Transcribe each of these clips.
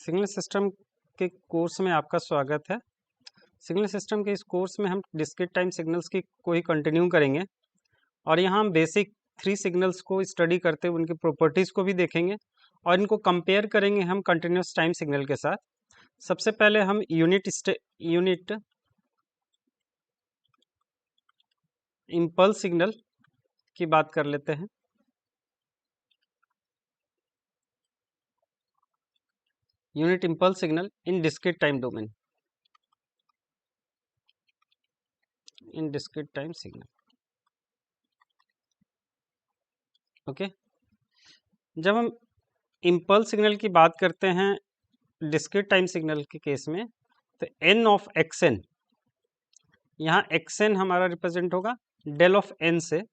Signal system के course में आपका स्वागत है। सिग्नल सिस्टम के इस कोर्स में हम डिस्क्रीट टाइम सिग्नल्स की को ही कंटिन्यू करेंगे और यहाँ हम बेसिक 3 सिग्नल्स को स्टडी करते हुए उनकी प्रॉपर्टीज़ को भी देखेंगे और इनको कंपेयर करेंगे हम कंटिन्यूस टाइम सिग्नल के साथ। सबसे पहले हम यूनिट इम्पल्स सिग्नल की बात कर लेते हैं। Unit impulse signal in discrete time domain, in discrete time signal. Okay, जब हम इम्पल्स सिग्नल की बात करते हैं डिस्क्रीट टाइम सिग्नल के केस में, तो n ऑफ xn, यहाँ xn हमारा रिप्रेजेंट होगा डेल ऑफ n से,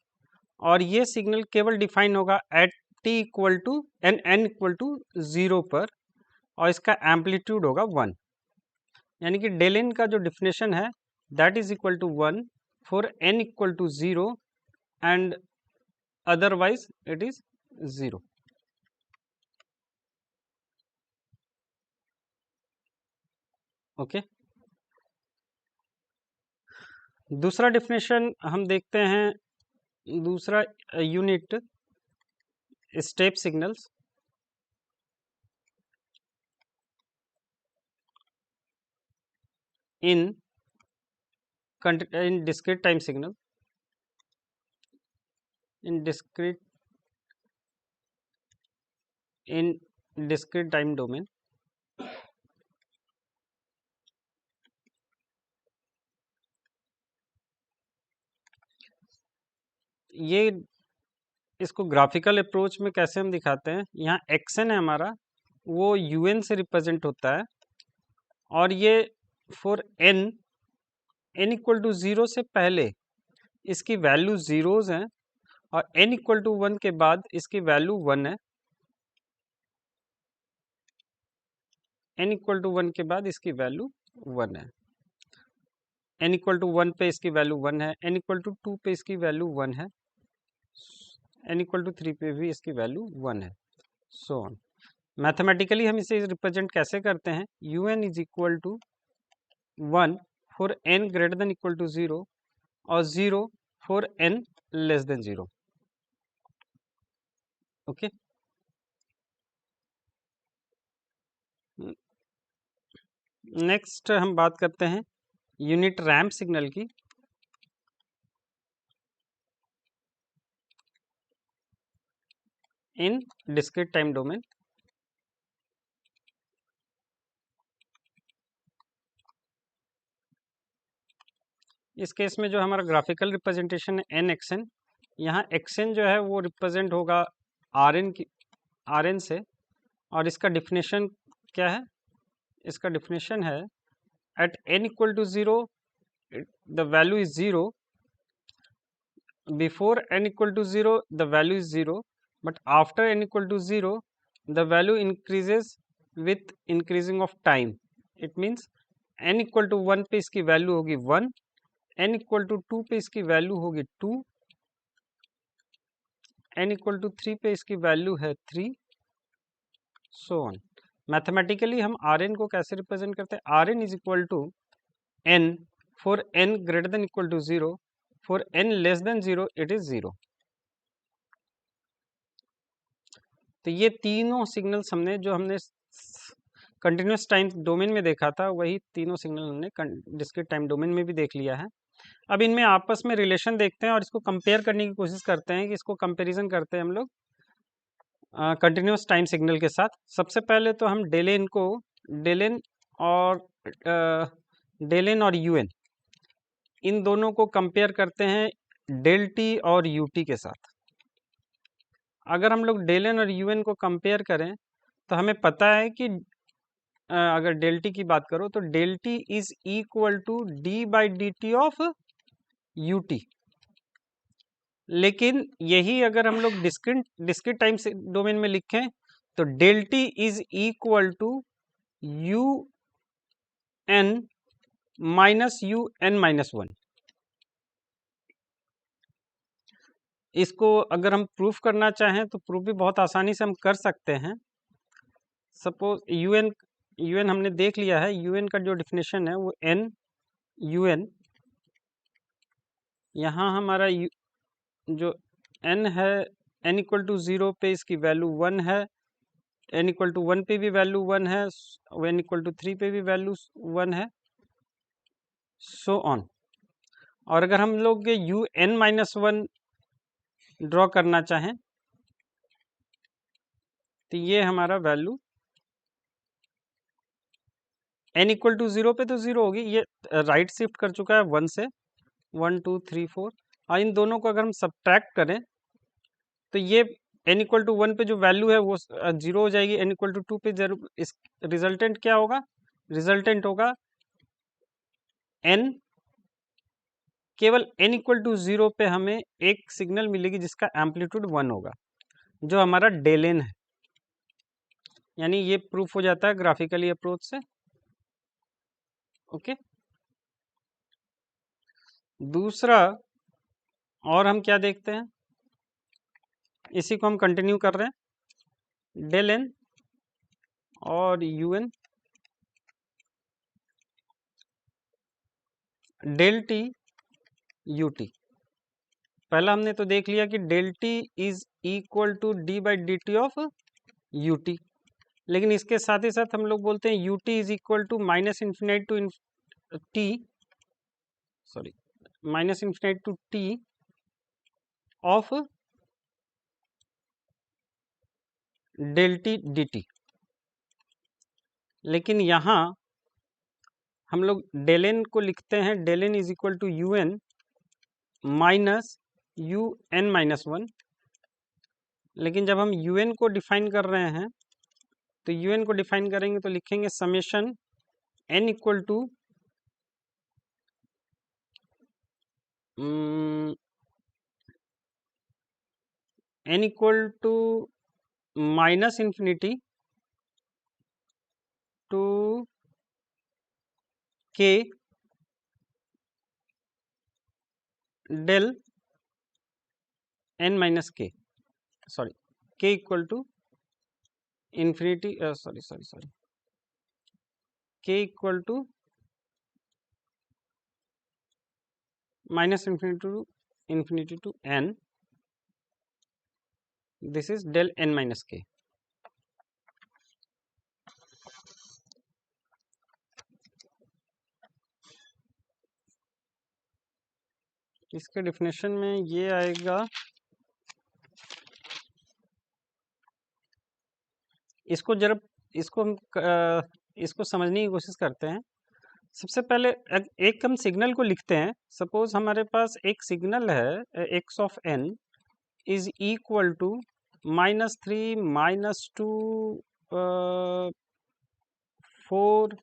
और ये सिग्नल केवल डिफाइन होगा at t equal to n equal to 0 पर, और इसका एम्पलीट्यूड होगा 1, यानी कि डेल n का जो डिफिनेशन है that is equal to 1 for n equal to 0 and otherwise it is 0। Okay, दूसरा डिफिनेशन हम देखते हैं, दूसरा unit step signals in discrete time signal, in discrete time domain. ये इसको ग्राफिकल अप्रोच में कैसे हम दिखाते हैं, यहाँ एक्सन है हमारा, वो यूएन से रिप्रेजेंट होता है, और ये फॉर n इक्वल टू 0 से पहले इसकी वैल्यू जीरोज हैं, और n इक्वल टू 1 के बाद इसकी वैल्यू 1 है, n इक्वल टू 1 के बाद इसकी वैल्यू 1 है, n इक्वल टू 1 पे इसकी वैल्यू 1 है, n इक्वल टू 2 पे इसकी वैल्यू 1 है, n इक्वल टू 3 पे भी इसकी वैल्यू 1 है, सो ऑन। मैथमेटिकली हम इसे रिप्रेजेंट कैसे करते हैं, un is equal to 1 for n greater than equal to 0 और 0 for n less than 0। Okay, next हम बात करते हैं यूनिट रैंप सिग्नल की। इन डिस्क्रीट टाइम डोमेन, इस केस में जो हमारा ग्राफिकल रिप्रेजेंटेशन है एन एक्सन, यहाँ एक्सन जो है वो रिप्रेजेंट होगा आर एन से, और इसका डिफिनेशन क्या है, इसका डिफिनेशन है at n equal to 0 the value is 0, before n equal to 0 the value is 0, but after n equal to 0 the value increases with increasing of time. It means n equal to 1 पे इसकी value होगी 1, n equal to 2 पे इसकी value होगी 2, n equal to 3 पे इसकी value है 3, so on. Mathematically हम आर एन को कैसे रिप्रेजेंट करते हैं, r n is equal to n for n greater than equal to 0, for n less than 0 it is 0। तो ये तीनों सिग्नल्स हमने जो हमने कंटिन्यूस टाइम डोमेन में देखा था, वही तीनों सिग्नल हमने डिस्क्रीट टाइम डोमेन में भी देख लिया है। अब इनमें आपस में रिलेशन देखते हैं और इसको कंपेयर करने की कोशिश करते हैं कि इसको कंपैरिजन करते हैं हम लोग कंटिन्यूस टाइम सिग्नल के साथ। सबसे पहले तो हम डेलेन और यूएन, इन दोनों को कंपेयर करते हैं डेल टी और यूटी के साथ। अगर हम लोग डेल एन और यूएन को कंपेयर करें तो हमें पता है कि अगर डेल टी की बात करो तो del t is equal to d by d t of u t, लेकिन यही अगर हम लोग डिस्क्रीट टाइम डोमेन में लिखें तो del t is equal to u n minus u n minus 1। इसको अगर हम प्रूफ करना चाहें तो प्रूफ भी बहुत आसानी से हम कर सकते हैं। सपोज यू एन UN हमने देख लिया है। UN का जो डिफिनेशन है वो n UN, यहाँ हमारा जो n है, n इक्वल टू 0 पे इसकी वैल्यू 1 है, n इक्वल टू 1 पे भी वैल्यू 1 है, n इक्वल टू 3 पे भी वैल्यू 1 है, सो ऑन। और अगर हम लोग UN-1 ड्रॉ करना चाहें तो ये हमारा वैल्यू n इक्वल टू 0 पे तो 0 होगी, ये राइट शिफ्ट कर चुका है 1 से, 1 2 3 4, और इन दोनों को अगर हम सब्ट्रैक्ट करें तो ये n इक्वल टू 1 पे जो वैल्यू है वो 0 हो जाएगी, n इक्वल टू 2 पे जरूर इस रिजल्टेंट क्या होगा, रिजल्टेंट होगा n, केवल n इक्वल टू 0 पे हमें एक सिग्नल मिलेगी जिसका एम्पलीट्यूड 1 होगा, जो हमारा डेलेन है। यानी ये प्रूफ हो जाता है ग्राफिकली अप्रोच से। ओके, दूसरा और हम क्या देखते हैं, इसी को हम कंटिन्यू कर रहे हैं, डेल एन और UN डेल टी UT। पहला हमने तो देख लिया कि del t is equal to d/dt of UT, लेकिन इसके साथ ही साथ हम लोग बोलते हैं UT is equal to minus infinite to t, sorry minus infinite to t of del t dt। लेकिन यहाँ हम लोग डेल एन को लिखते हैं, del n is equal to UN minus UN-1, लेकिन जब हम UN को डिफाइन कर रहे हैं तो UN को डिफाइन करेंगे तो लिखेंगे summation n equal to n equal to minus infinity to k del n minus k, sorry k equal to infinity, sorry k equal to minus infinity to n, this is del n minus k। इसके definition में ये आएगा, इसको जरा इसको हम इसको समझने की कोशिश करते हैं। सबसे पहले एक हम सिग्नल को लिखते हैं, सपोज हमारे पास एक सिग्नल है x of n is equal to -3 -2 4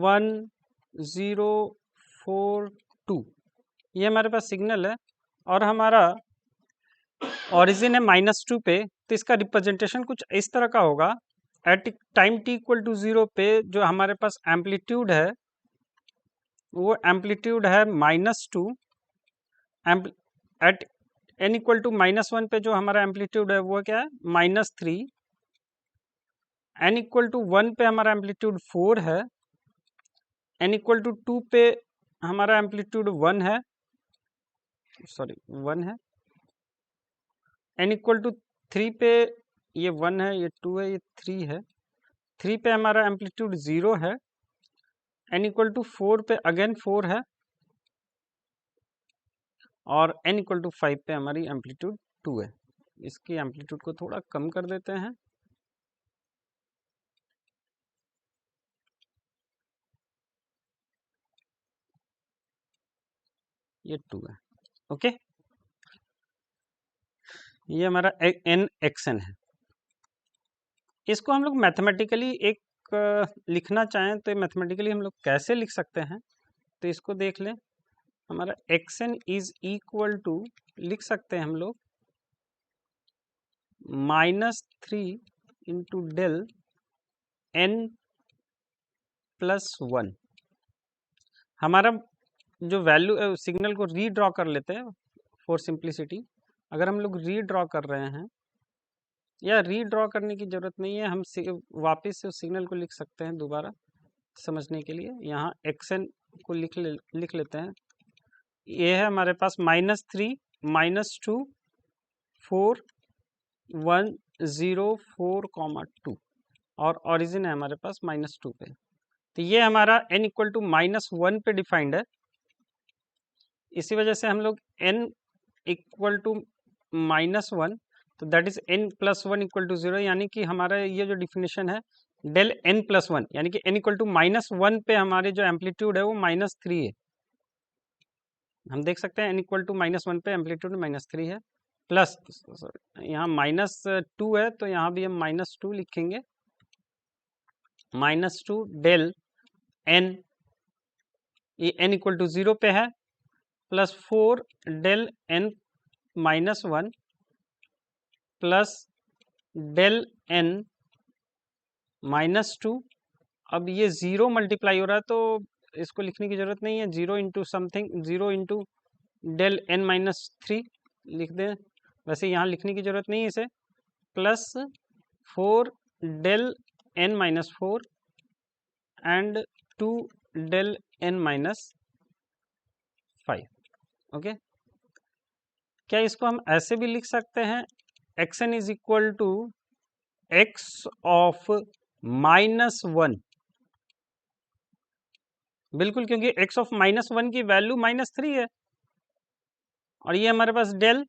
1 0 4 2, ये हमारे पास सिग्नल है और हमारा ओरिजिन है -2 पे, तो इसका रिप्रेजेंटेशन कुछ इस तरह का होगा। At time t equal to 0 पे जो हमारे पास एम्पलीट्यूड है वो एम्पलीट्यूड है -2, एट n इक्वल टू -1 पे जो हमारा एम्पलीट्यूड है वो क्या है -3, n इक्वल टू 1 पे हमारा एम्पलीट्यूड 4 है, n इक्वल टू 2 पे हमारा एम्पलीट्यूड 1 है, सॉरी 1 है, n इक्वल टू 3 पे ये 1 है, ये 2 है, ये 3 है, 3 पे हमारा एम्पलीट्यूड 0 है, n इक्वल टू 4 पे अगेन 4 है, और n इक्वल टू 5 पे हमारी एम्पलीट्यूड 2 है। इसकी एम्पलीट्यूड को थोड़ा कम कर देते हैं, ये 2 है। ओके, ये हमारा n xn है। इसको हम लोग मैथमेटिकली एक लिखना चाहें तो मैथमेटिकली हम लोग कैसे लिख सकते हैं, तो इसको देख लें। हमारा xn इज इक्वल टू लिख सकते हैं हम लोग -3 इंटू डेल n प्लस 1। हमारा जो वैल्यू सिग्नल को रीड्रॉ कर लेते हैं फॉर सिंप्लिसिटी। अगर हम लोग रीड्रॉ कर रहे हैं या रीड्रॉ करने की ज़रूरत नहीं है, हम वापस से उस सिग्नल को लिख सकते हैं दोबारा समझने के लिए। यहाँ xn को लिख लेते हैं। ये है हमारे पास -3 -2 4 1 0 4, 2 और ओरिजिन है हमारे पास -2 पे। तो ये हमारा n इक्वल टू -1 पे डिफाइंड है। इसी वजह से हम लोग n इक्वल टू -1, तो that is n+1 equal to 0, यानी कि हमारा ये जो डिफिनेशन है डेल n+1, यानी कि n इक्वल टू -1 पे हमारे जो एम्पलीट्यूड है वो -3 है। हम देख सकते हैं n इक्वल टू -1 पे एम्पलीट्यूड -3 है, प्लस यहाँ -2 है तो यहाँ भी हम -2 लिखेंगे। -2 डेल n, ये n इक्वल टू 0 पे है, plus 4 del n-1 plus del n-2। अब ये 0 मल्टीप्लाई हो रहा है तो इसको लिखने की जरूरत नहीं है, 0 into something, 0 into del n-3 लिख दें। वैसे यहाँ लिखने की जरूरत नहीं है इसे, plus 4 del n-4 and 2 del n-5। Okay, क्या इसको हम ऐसे भी लिख सकते हैं, xn is equal to x of -1? बिल्कुल, क्योंकि x ऑफ -1 की वैल्यू -3 है और ये हमारे पास डेल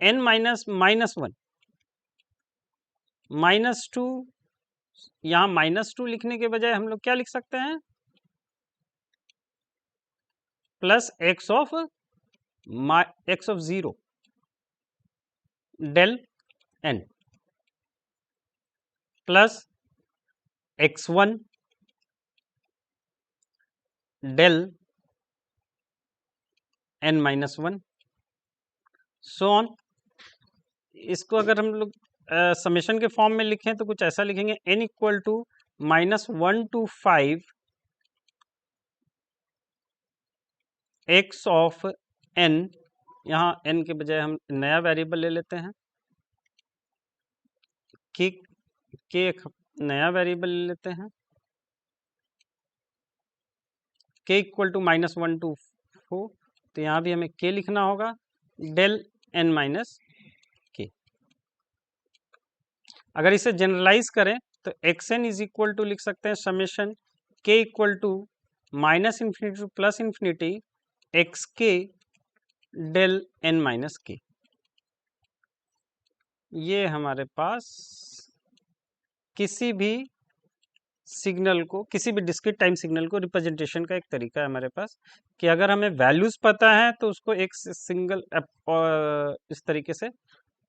n माइनस -1 -2, यहाँ -2 लिखने के बजाय हम लोग क्या लिख सकते हैं, plus x of 0 del n plus x1 del n-1 so on. इसको अगर हम लोग समेशन के फॉर्म में लिखें तो कुछ ऐसा लिखेंगे, n equal to -1 to 5 x of n, यहाँ n के बजाय हम नया वेरिएबल ले लेते हैं, k एक नया वेरिएबल ले लेते हैं, k इक्वल टू -1 to 4, तो यहाँ भी हमें k लिखना होगा, डेल n-k। अगर इसे जनरलाइज करें तो xn इज इक्वल टू लिख सकते हैं summation k equal to -∞ to +∞ xk del n-k। ये हमारे पास किसी भी सिग्नल को, किसी भी डिस्क्रीट टाइम सिग्नल को रिप्रेजेंटेशन का एक तरीका है हमारे पास, कि अगर हमें वैल्यूज पता है तो उसको एक सिंगल इस तरीके से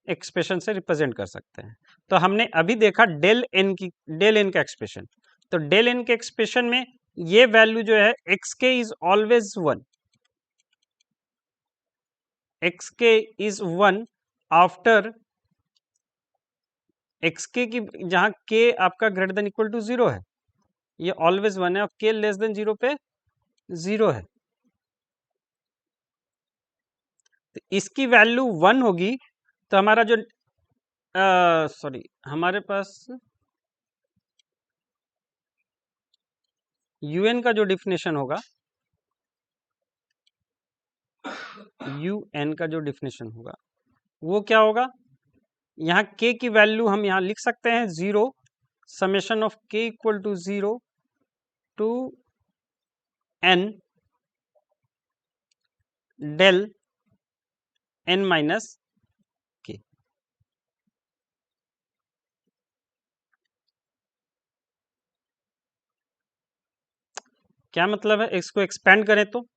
एक्सप्रेशन से रिप्रेजेंट कर सकते हैं। तो हमने अभी देखा डेल एन का एक्सप्रेशन, तो डेल एन के एक्सप्रेशन में ये वैल्यू जो है xk is always 1, xk is 1 after xk की, जहां k आपका ग्रेटर देन इक्वल टू 0 है, ये ऑलवेज 1 है, और k लेस देन 0 पे 0 है, तो इसकी वैल्यू 1 होगी। तो हमारा जो सॉरी हमारे पास un का जो डिफिनेशन होगा, un का जो डिफिनेशन होगा वो क्या होगा, यहाँ k की वैल्यू हम यहाँ लिख सकते हैं 0, summation of k equal to 0 to n del n-k। क्या मतलब है, इसको एक्सपेंड करें तो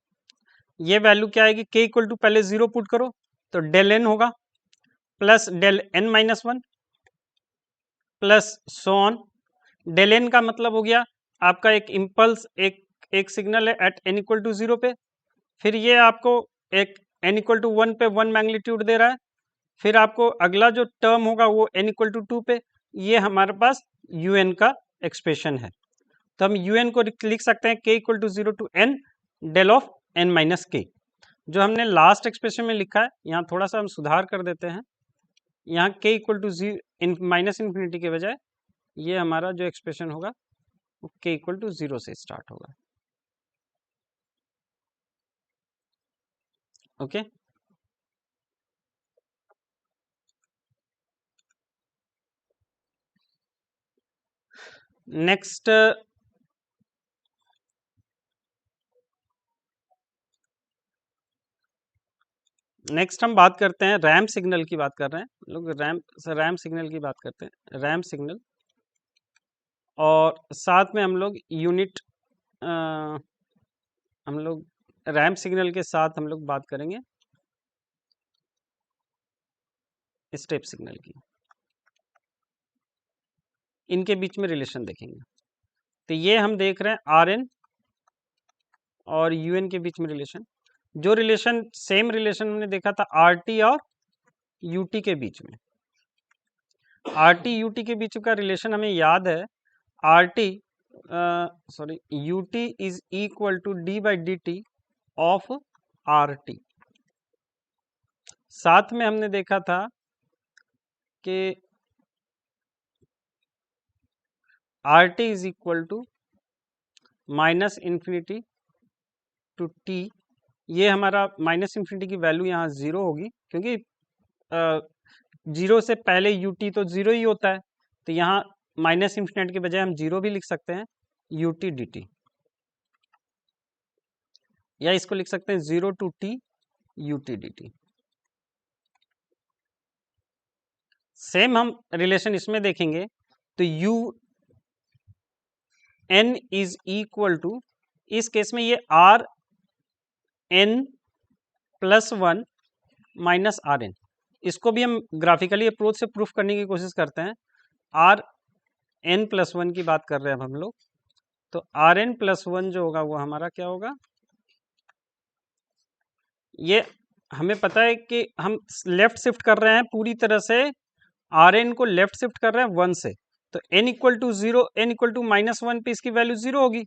ये वैल्यू क्या आएगी, k इक्वल टू पहले 0 पुट करो तो डेल n होगा, plus del n-1 plus so on. Del n का मतलब हो गया आपका एक इम्पल्स, एक सिग्नल है एट n इक्वल टू 0 पे, फिर ये आपको एक n इक्वल टू 1 पे 1 मैग्नीट्यूड दे रहा है, फिर आपको अगला जो टर्म होगा वो n इक्वल टू 2 पे, ये हमारे पास un का एक्सप्रेशन है। तो हम un को लिख सकते हैं k equal to 0 to n del of n-k, जो हमने लास्ट एक्सप्रेशन में लिखा है। यहाँ थोड़ा सा हम सुधार कर देते हैं, यहाँ k equal to minus infinity के बजाय ये हमारा जो एक्सप्रेशन होगा वो k इक्वल टू 0 से स्टार्ट होगा। ओके, नेक्स्ट हम बात करते हैं रैम सिग्नल की बात कर रहे हैं लोग। रैम सिग्नल की बात करते हैं, रैम सिग्नल, और साथ में हम लोग यूनिट हम लोग रैम सिग्नल के साथ हम लोग बात करेंगे स्टेप सिग्नल की। इनके बीच में रिलेशन देखेंगे। तो ये हम देख रहे हैं आर एन और यू एन के बीच में रिलेशन। जो रिलेशन सेम रिलेशन हमने देखा था आर टी और यू टी के बीच में। आर टी यू टी के बीच का रिलेशन हमें याद है, r t sorry u t is equal to d by d t of r t. साथ में हमने देखा था कि r t is equal to minus infinity to t. ये हमारा माइनस इन्फिनिटी की वैल्यू यहाँ 0 होगी, क्योंकि 0 से पहले यू टी तो 0 ही होता है। तो यहाँ माइनस इन्फिनिटी के बजाय हम 0 भी लिख सकते हैं, यू टी डी टी, या इसको लिख सकते हैं 0 to t u t d t. Same हम रिलेशन इसमें देखेंगे। तो u n is equal to, इस केस में ये r n plus 1 minus r n, इसको भी हम ग्राफिकली अप्रोच से प्रूफ करने की कोशिश करते हैं। आर एन प्लस 1 की बात कर रहे हैं हम लोग, तो आर एन प्लस 1 जो होगा वो हमारा क्या होगा, ये हमें पता है कि हम लेफ्ट शिफ्ट कर रहे हैं पूरी तरह से, आर एन को लेफ्ट शिफ्ट कर रहे हैं 1 से। तो n equal to 0, n equal to minus 1 पे इसकी वैल्यू 0 होगी,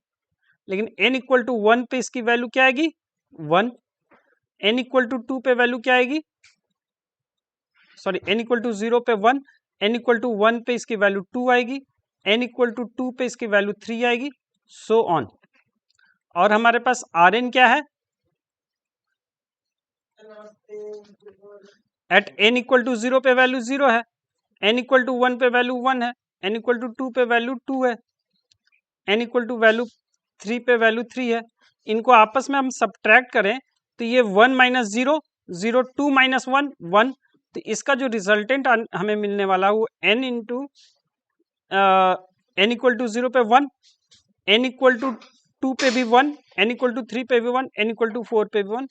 लेकिन n इक्वल टू 1 पे इसकी वैल्यू क्या आएगी 1। n इक्वल टू 2 पे वैल्यू क्या आएगी, सॉरी n इक्वल टू 0 पे 1, n इक्वल टू 1 पे इसकी वैल्यू 2 आएगी, n इक्वल टू 2 पे इसकी वैल्यू 3 आएगी, सो ऑन। और हमारे पास आर एन क्या है, एट n इक्वल टू 0 पे वैल्यू 0 है, n इक्वल टू 1 पे वैल्यू 1 है, n इक्वल टू 2 पे वैल्यू 2 है, n इक्वल टू वैल्यू 3 पे वैल्यू 3 है। इनको आपस में हम सब्ट्रैक्ट करें तो ये 1 माइनस 0 0, 2 माइनस 1 1। तो इसका जो रिजल्टेंट हमें मिलने वाला वो n into n equal to 0 पे 1, n इक्वल टू 2 पे भी 1, n इक्वल टू 3 पे भी 1, n इक्वल टू 4 पे भी 1,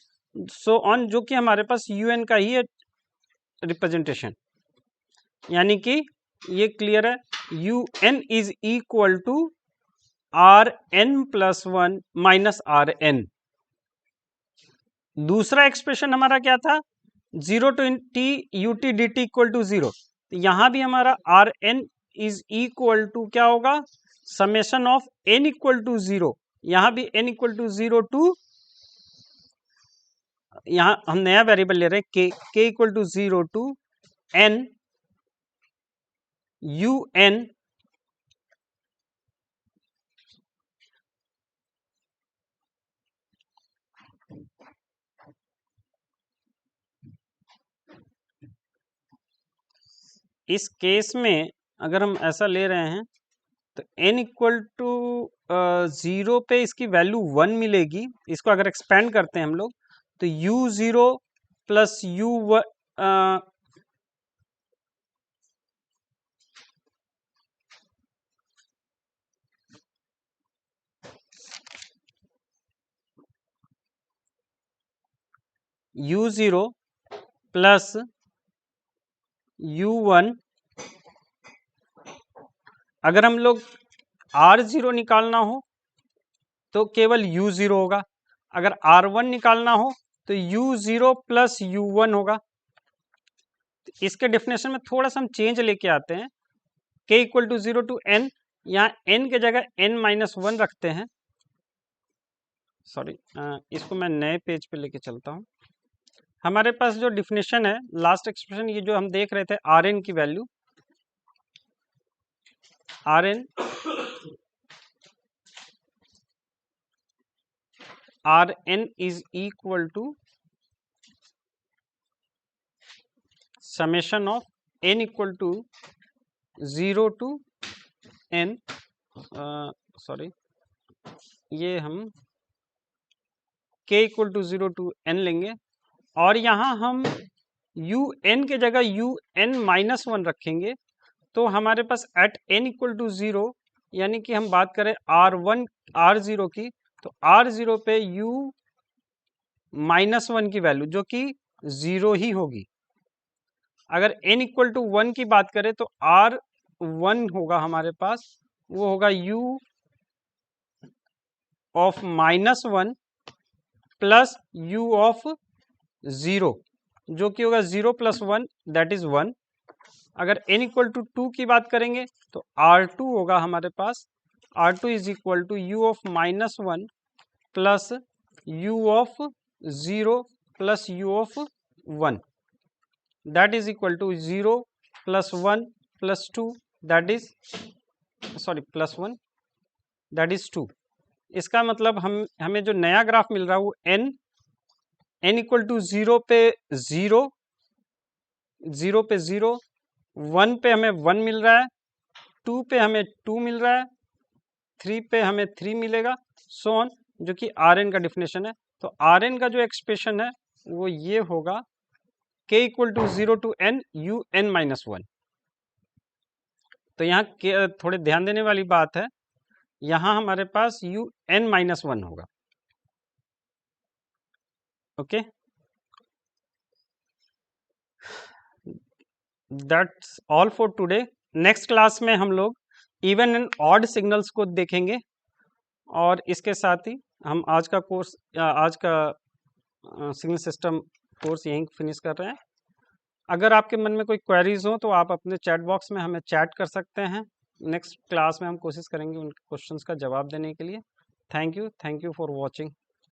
सो ऑन, जो कि हमारे पास un का ही है रिप्रेजेंटेशन। यानी कि ये क्लियर है, un is equal to r n plus 1 minus r n. दूसरा एक्सप्रेशन हमारा क्या था, 0 to t u t d t equal to 0। यहां भी हमारा r n is equal to क्या होगा, summation of n equal to 0। यहां भी n इक्वल टू 0 टू, यहां हम नया वेरिएबल ले रहे हैं k equal to 0 to n u n इस केस में अगर हम ऐसा ले रहे हैं तो n इक्वल टू 0 पे इसकी वैल्यू 1 मिलेगी। इसको अगर एक्सपेंड करते हैं हम लोग तो u0 plus u u0 plus u1, अगर हम लोग r0 निकालना हो तो केवल u0 होगा, अगर r1 निकालना हो तो u0 प्लस u1 होगा। तो इसके डेफिनेशन में थोड़ा सा हम चेंज लेके आते हैं, k equal to 0 to n, यहाँ n के जगह n माइनस 1 रखते हैं। सॉरी, इसको मैं नए पेज पे लेके चलता हूँ। हमारे पास जो डिफिनेशन है लास्ट एक्सप्रेशन, ये जो हम देख रहे थे आर एन की value, r n is equal to summation of n equal to 0 to n, sorry ये हम k equal to 0 to n लेंगे, और यहाँ हम u n के जगह u n माइनस 1 रखेंगे। तो हमारे पास एट n इक्वल टू 0, यानी कि हम बात करें r0 की, तो r0 पे u माइनस 1 की वैल्यू जो कि 0 ही होगी। अगर n इक्वल टू 1 की बात करें तो r1 होगा हमारे पास, वो होगा u of minus 1 plus u of 0, जो कि होगा 0 प्लस 1 दैट इज 1। अगर n इक्वल टू 2 की बात करेंगे तो r2 होगा हमारे पास, r2 is equal to u of minus 1 plus u of 0 plus u of 1, that is equal to 0 plus 1 plus 2, that is plus 1 that is 2। इसका मतलब हमें जो नया ग्राफ मिल रहा है वो n इक्वल टू 0 पे 0, 0 पे 0, 1 पे हमें 1 मिल रहा है, 2 पे हमें 2 मिल रहा है, 3 पे हमें 3 मिलेगा, सो ऑन, जो कि Rn का डिफिनेशन है। तो Rn का जो एक्सप्रेशन है वो ये होगा k equal to 0 to n u n minus 1। तो यहाँ थोड़े ध्यान देने वाली बात है, यहाँ हमारे पास u n माइनस 1 होगा। Okay, that's all for today. Next class में हम लोग इवन एंड ऑड सिग्नल्स को देखेंगे, और इसके साथ ही हम आज का सिग्नल सिस्टम कोर्स यहीं फिनिश कर रहे हैं। अगर आपके मन में कोई क्वेरीज हो तो आप अपने चैट बॉक्स में हमें चैट कर सकते हैं। नेक्स्ट क्लास में हम कोशिश करेंगे उन क्वेश्चंस का जवाब देने के लिए। Thank you for watching.